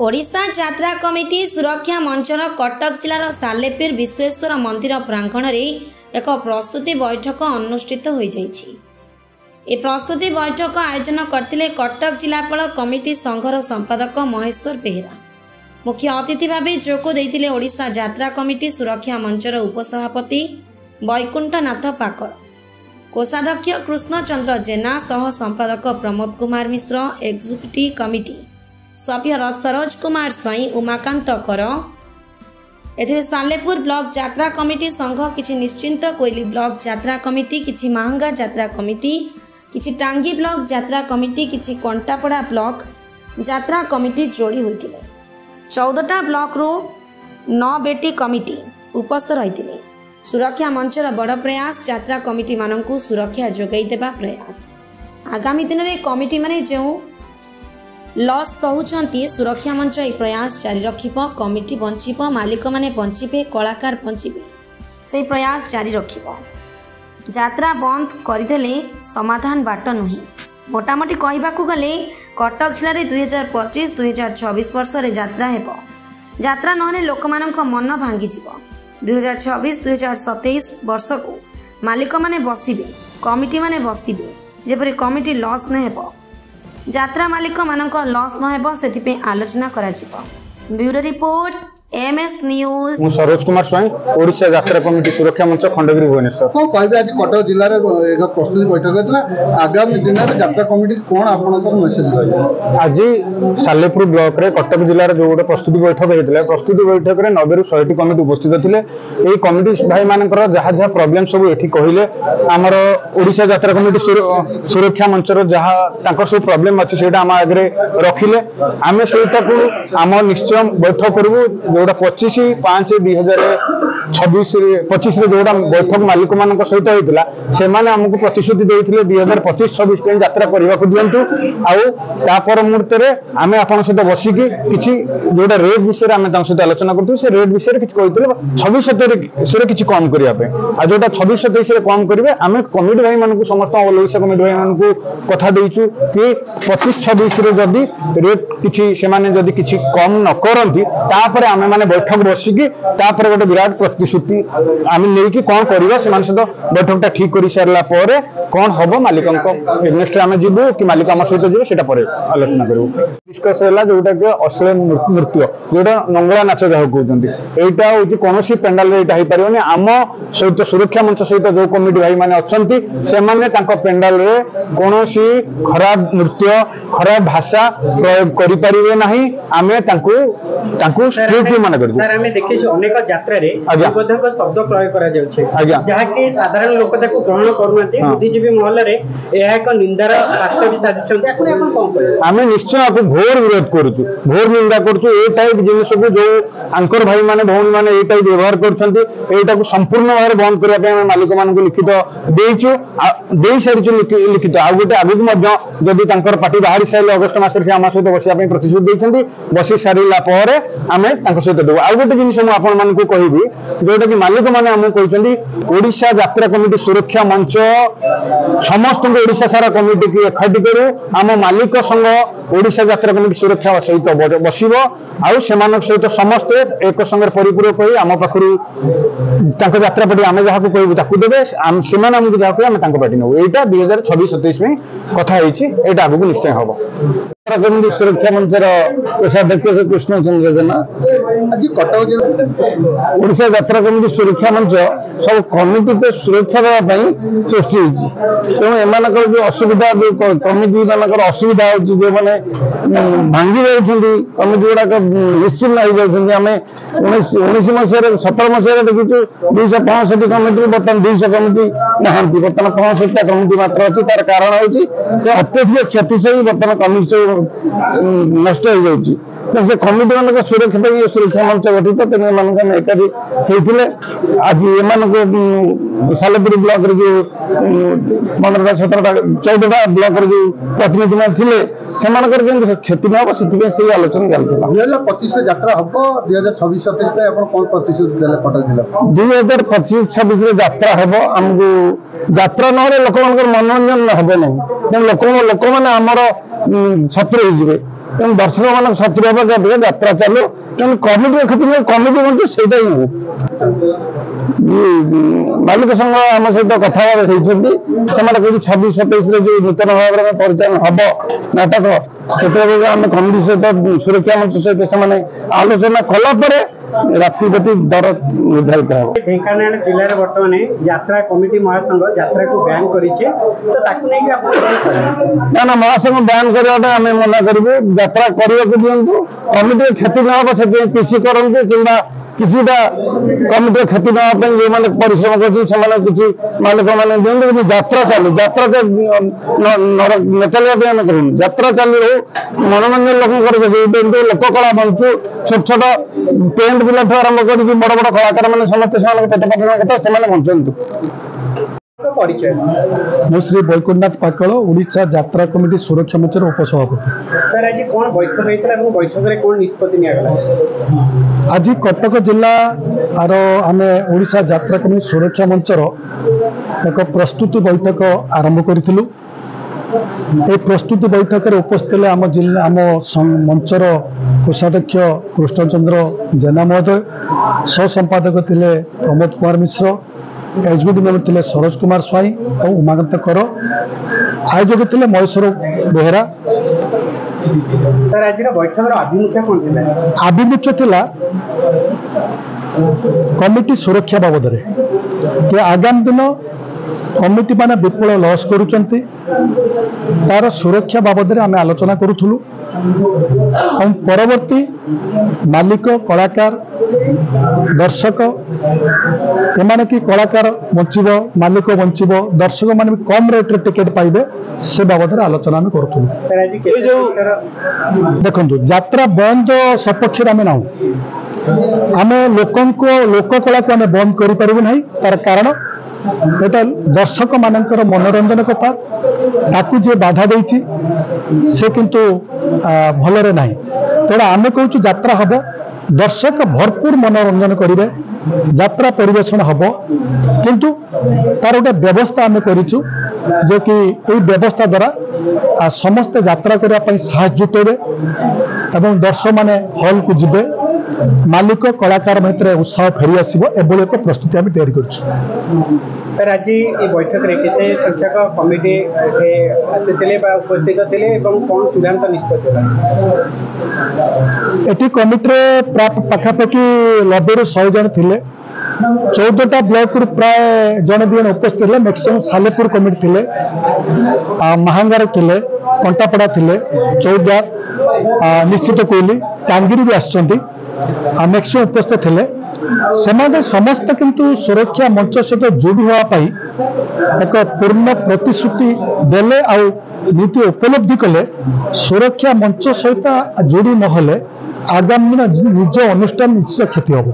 ओडिशा यात्रा कमिटी सुरक्षा मंचर कटक जिलार सालेपुर विश्वेश्वर मंदिर प्रांगण में एक प्रस्तुति बैठक अनुष्ठित हो जाइछि। ए प्रस्तुति बैठक आयोजन करथिले कटक जिलापाल कमिटी संघर संपादक महेश्वर बेहेरा। मुख्य अतिथि भाव जोग देइथिले ओडिशा यात्रा कमिटी सुरक्षा मंचर उपसभापति वैकुंठनाथ पाकड़, कोषाध्यक्ष कृष्णचंद्र जेना सह संपादक प्रमोद कुमार मिश्र, एक्जिक्यूटिव कमिटी सभ्य सरोज कुमार स्वाई, उमाकांत कर, एथिरे सालेपुर ब्लॉक यात्रा कमिटी संघ, किछि निश्चिंत कोइली ब्लॉक यात्रा कमिटी, किछि महांगा यात्रा कमिटी, किछि टांगी ब्लॉक यात्रा कमिटी, किछि कंटापड़ा ब्लॉक यात्रा कमिटी जोड़ी होइतिले। 14टा ब्लॉक रो 9 बेटी कमिटी उपस्थित रहितिले। सुरक्षा मंचर बड़ प्रयास यात्रा कमिटी माननकु सुरक्षा जोगाई देबा प्रयास। आगामी दिन में कमिटी माने जो लॉस सहूचंती सुरक्षा मंच ए प्रयास जारी रखिब। कमिटी बंचिब, मालिक माने बंचिबे, कलाकार बंचिबे, से प्रयास जारी रखिब। यात्रा बंद करदेले समाधान बाट नुहे। मोटामोटी कहबाकू गले कटक जिले में 2025-2026 वर्ष रे यात्रा हेब। यात्रा नहले लोक मानक मन भांगी जीव। 2026-2027 वर्ष को मालिक माने बसिबे, कमिटी माने बसिबे, जेपरि कमिटी लॉस न हेब, यात्रा मालिक मानक लॉस न हेब, सेथिपे आलोचना करा जीव। Bureau report MS news. मु सरोज कुमार स्वाई, ओडिशा यात्रा कमिटी सुरक्षा मंच खंडगिरी भुवनेश्वर। कौन कहबे आज कटक जिले में एक प्रस्तुति बैठक होता आगामी दिन में यात्रा कमिटी कौन आपनकर मेसेज रही? आज सालेपुर ब्लॉक रे कटक जिलार जो गोटे प्रस्तुति बैठक होता, प्रस्तुति बैठक रे 90 ରୁ 100टी कमिटी उपस्थित थिले। एई कमिटी भाई मानकर जहाँ जहाँ प्रॉब्लम सब एठी कहिले हमर ओडिशा यात्रा कमिटी सुरक्षा मंचर जहाँ तांकर सब प्रॉब्लम अछि सेटा हम आगरे रखिले। आमे सेटा को हम निश्चय बैठक करबो जोड़ा 25/5/2026 जोड़ा बैठक मालिक मान सहित होता से आमको प्रतिश्रुति देते 2025-26 यात्रा करने को दिंतु आपर मुहूर्त में आम आप सहित बसिकी किसी जोड़ा रेट विषय में सहित आलोचना करूँ। से रेट विषय किसी कहते 26-27 किसी कम करने जोटा 26-27 कम करेंगे आम कमिटी भाई मानक समस्त ओडिशा कमिटी भाई मानक कथा देचु कि 25-26 जदि रेट किसी किसी कम न करती आम मैंने बैठक बसिकी गोटे विराट प्रतिश्रुति आम नहीं कौन करवा से सहित बैठकटा ठीक कर सारा कौन हम मालिक नेक्स्ट आम जीवु कि मालिक आम सहित जीव से आलोचना करूँ। डिस्कस है जोटा कि अश्लील नृत्य जोटा नंगला नाच जहाँ कहते यहाँ हूँ कौन पेंडाल हो पारे आम सहित सुरक्षा मंच सहित जो कमिटी भाई मैंने अच्छा से पेंडाल कौन खराब नृत्य खराब भाषा प्रयोग करें ना आम स्ट्रिक्टली माने कर सर हमें देखि अनेक यात्रा रे विरोधक शब्द प्रयोग करा जाउछे जहा कि साधारण लोक ताको ग्रहण करूनते बुद्धिजीवी महल रे एहा एक निंदार पात्र भी साजिछन्ते आपण कोन करे आमे निश्चय आपको घोर विरोध करूछु, घोर निंदा करूछु। ए टाइप जिनिस को जो आंकर भाई माने भौणी माने ए टाइप व्यवहार करछन्ते एटा को संपूर्ण भाव बंद करिया पे मालिक मान को लिखित देइछु देई सारिछु लिखित आ गोटे आगु मध्य जदि तांकर पार्टी बाहरी साइल अगस्त मास रे आमा सहित बसिया पे प्रतिश्रुति देइछन्ते बसी सारिला परे आमे तांकर सहित देबो। आ गोटे जिनिस मु आपण मान को कहिबी जोटा कि मालिक माने हमु कहछन्ती ओडिशा यात्रा कमिटी सुरक्षा मंच समस्त ओडिशा सारा कमिटी की एकाठी करू आम मालिक संग ओडिशा यात्रा कमिटी सुरक्षा सहित बसिब आउ सेमानक सहित समस्ते एक संगे परिपूरक होई आम पाखरु तांको यात्रा पार्टी आमे जहा को कहबो ताकू देबे सेमान हमकु जहा को आमे तांको पार्टी नबो। एटा 2026-27 में कथा होईची एटा आगु निश्चय हबो। कमिटी सुरक्षा मंचर कोषाध्यक्ष कृष्णचंद्र जेना आज कटक जिला ओडिशा यात्रा कमिटी सुरक्षा मंच सब कमिटी को सुरक्षा देवाई सृष्टि होती तेणु एमानकर जो असुविधा कमिटी मानकर असुविधा होती जो मैंने भांगी जाती कमिटी गुड़ाक निश्चिन्न हो जाती आम 19 मसीह 17 मसीह देखु 265 कमिटी बर्तमान 200 कमिटी नहांती बर्तमान 65टा कमिटी मात्र अच्छी तार कारण होती अत्यधिक क्षति से बर्तमान कमिटी सब नष्ट हो जाती से कमिटी मान सुरक्षा सुरक्षा मंच गठित तेणु एम एकाठी होते आज एम सालेपुर ब्लॉक रे जो 15टा 17टा 14टा ब्लॉक रे जो प्रतिनिधि मान थे से क्षति न हो से आलोचना चलता 2025 यात्रा हम 2026-27 पे आप कौन प्रतिश्रुति देले कटक जिला 2025-26 यात्रा हम आमको यात्रा न लोक मनोरंजन हम ना लोक मैंने आमर शत्रु हो तेणु दर्शक मान सतुरी हवा यात्रा चलू तेणु कमिटी क्षेत्र कमिटी बंचु से मालिक संघ आम सहित कथबार्ता होती 26-27 जो नूतन भाव में परिचालन हम नाटक से आम कमिटी सहित सुरक्षा मंच सहित से आलोचना कलापर राति दर निर्धारित हो। ढेंकानाल जिले में बर्तमान यात्रा कमिटी महासंघ यात्रा को बैन करिछे तो ना महासंघ बैन करवाटा आम मना करूँ यात्रा करने को दिंतु कमिटी क्षति न हो से पीसी करते कि किसीटा कमिटी क्षति नापी जो मैंने परिश्रम कर मालिक मैंने दिखते कि यात्रा चालू यात्रा न चलने आम करूँ यात्रा चालू मनोरंजन लोक लोक कला बंचु छोट छोट टेंट पिला आरंभ कर बड़ बड़ कलाकार मैंने समस्त पेट पाटन कथा से बंचु। मु श्री वैकुंठनाथ पाकल ओडिशा यात्रा कमिटी सुरक्षा मंचर उपसभापति। सर आज कौन बैठक होता है बैठक में कौन निष्पत्ति निगला आज कटक जिला आर आम ओडिशा यात्रा कमिटी सुरक्षा मंचर एक प्रस्तुति बैठक आरंभ करूँ। ए प्रस्तुति बैठक में उपस्थित आम जिला आम मंचर कोषाध्यक्ष कृष्णचंद्र जेना महोदय सह संपादक थे प्रमोद कुमार मिश्र एचबीडी मेम्बर थे सरोज कुमार स्वाई और उमाकांत कर आयोजक थे महेश्वर बेहरा। सर आज बैठक आभिमुख्य कौन थी आभिमुख्य थिला कमिटी सुरक्षा बाबद कि आगामी दिन कमिटी माने विपुल लॉस करुचंती तार सुरक्षा बाबद आम आलोचना करूथुलु और परवर्ती मालिक कलाकार दर्शक एमाने कि कलाकार बंचब मालिक बंचब दर्शक माने कम रेट टिकेट पाइबे से बाबद आलोचना आम करूथुलु। देखंतु यात्रा बंद सपक्ष आम ना आम लोक कला को आम बंद करि परिबु नाही तार कारण एटा दर्शक मानकर मनोरंजन कथा ताकू जे बाधा देछि से किंतु भलरे नाही तेणु आम कहूँ यात्रा हम दर्शक भरपूर मनोरंजन करेंगे यात्रा परिवेषण हम किंतु तार गोटे व्यवस्था आम करूँ जे कि व्यवस्था द्वारा समस्त यात्रा करने साहस जुटेबे एवं दर्शक माने हॉल को जिबे मालिक कलाकार भितर उत्साह फेरी आसो एभली एक प्रस्तुति आम तैयारी कर। सर आज ये बैठक में केते संख्यक कमिटी आसीथिले बा उपस्थित थिले एवं कौन चूड़ांत निष्पत्ति एटी कमिटी पाखापाखि 90-100 जन थिले 14टा ब्लॉक प्राय जन दिजन उपस्थित थे मैक्सिमम सालेपुर कमिटी थिले महांगार थिले कंटापड़ा थिले चौद्वार निश्चित कोइली टांगिरी भी आसचंती मैक्सिमम उपस्थित थे से समस्त किंतु सुरक्षा मंच सहित जोड़ी होगापाई एक पूर्ण प्रतिश्रुति देले आ नीति उपलब्धि कले सुरक्षा मंच सहित जोड़ी नहले आगामी निज अनुष्ठान निश्चय क्षति हम।